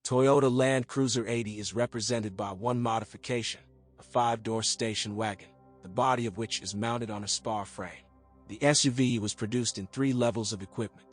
Toyota Land Cruiser 80 is represented by one modification, a 5-door station wagon, the body of which is mounted on a spar frame. The SUV was produced in 3 levels of equipment.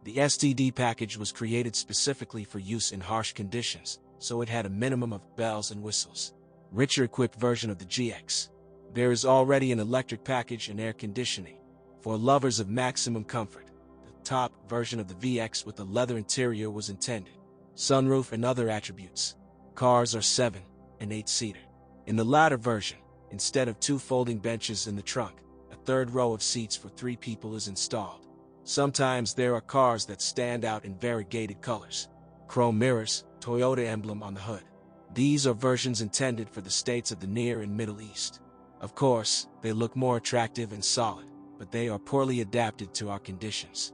The STD package was created specifically for use in harsh conditions, so it had a minimum of bells and whistles. Richer equipped version of the GX. There is already an electric package and air conditioning. For lovers of maximum comfort, the top version of the VX with a leather interior was intended. Sunroof and other attributes. Cars are 7 and 8-seater. In the latter version, instead of 2 folding benches in the trunk, a 3rd row of seats for 3 people is installed. Sometimes there are cars that stand out in variegated colors. Chrome mirrors, Toyota emblem on the hood. These are versions intended for the states of the Near and Middle East. Of course, they look more attractive and solid, but they are poorly adapted to our conditions.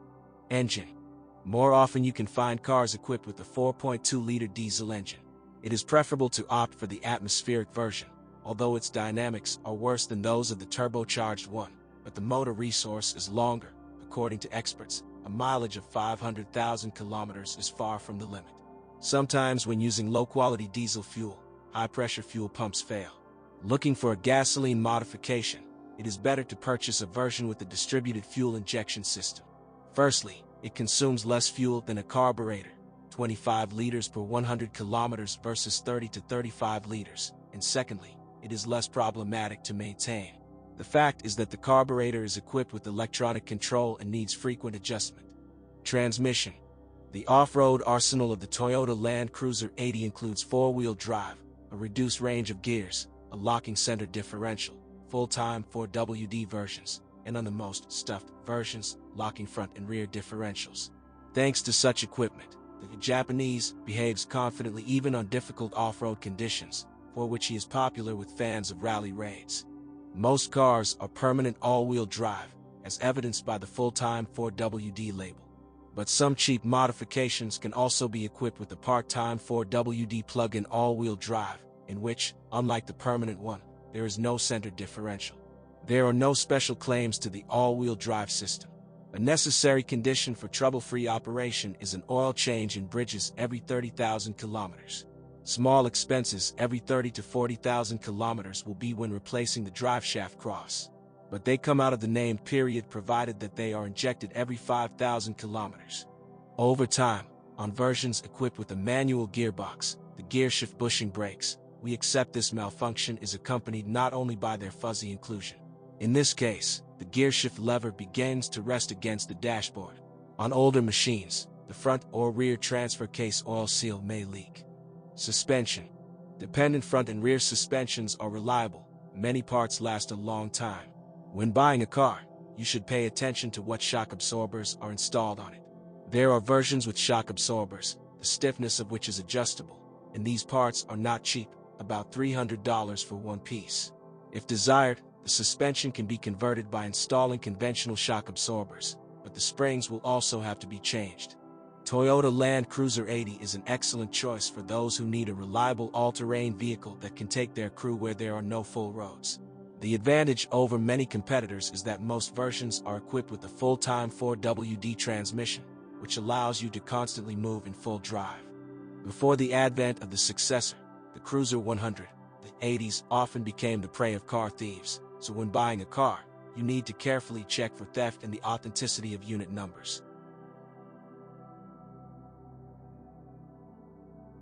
Engine. More often you can find cars equipped with a 4.2-liter diesel engine. It is preferable to opt for the atmospheric version, although its dynamics are worse than those of the turbocharged one, but the motor resource is longer. According to experts, a mileage of 500,000 kilometers is far from the limit. Sometimes when using low-quality diesel fuel, high-pressure fuel pumps fail. Looking for a gasoline modification, it is better to purchase a version with a distributed fuel injection system. Firstly, it consumes less fuel than a carburetor, 25 liters per 100 kilometers versus 30 to 35 liters, and secondly, it is less problematic to maintain. The fact is that the carburetor is equipped with electronic control and needs frequent adjustment. Transmission. The off-road arsenal of the Toyota Land Cruiser 80 includes 4-wheel drive, a reduced range of gears, a locking center differential, full-time 4WD versions, and on the most stuffed versions, locking front and rear differentials. Thanks to such equipment, the Japanese behaves confidently even on difficult off-road conditions, for which he is popular with fans of rally raids. Most cars are permanent all-wheel drive, as evidenced by the full-time 4WD label. But some cheap modifications can also be equipped with a part-time 4WD plug-in all-wheel drive, in which, unlike the permanent one, there is no center differential. There are no special claims to the all-wheel drive system. A necessary condition for trouble-free operation is an oil change in bridges every 30,000 kilometers. Small expenses every 30 to 40,000 kilometers will be when replacing the driveshaft cross. But they come out of the name period provided that they are injected every 5,000 kilometers. Over time, on versions equipped with a manual gearbox, the gearshift bushing brakes, we accept this malfunction is accompanied not only by their fuzzy inclusion. In this case, the gearshift lever begins to rest against the dashboard. On older machines, the front or rear transfer case oil seal may leak. Suspension. Dependent front and rear suspensions are reliable. Many parts last a long time. When buying a car, you should pay attention to what shock absorbers are installed on it. There are versions with shock absorbers, the stiffness of which is adjustable, and these parts are not cheap, about $300 for one piece. If desired, the suspension can be converted by installing conventional shock absorbers, but the springs will also have to be changed. Toyota Land Cruiser 80 is an excellent choice for those who need a reliable all-terrain vehicle that can take their crew where there are no full roads. The advantage over many competitors is that most versions are equipped with a full-time 4WD transmission, which allows you to constantly move in full drive. Before the advent of the successor, the Cruiser 100, the 80s often became the prey of car thieves, so when buying a car, you need to carefully check for theft and the authenticity of unit numbers.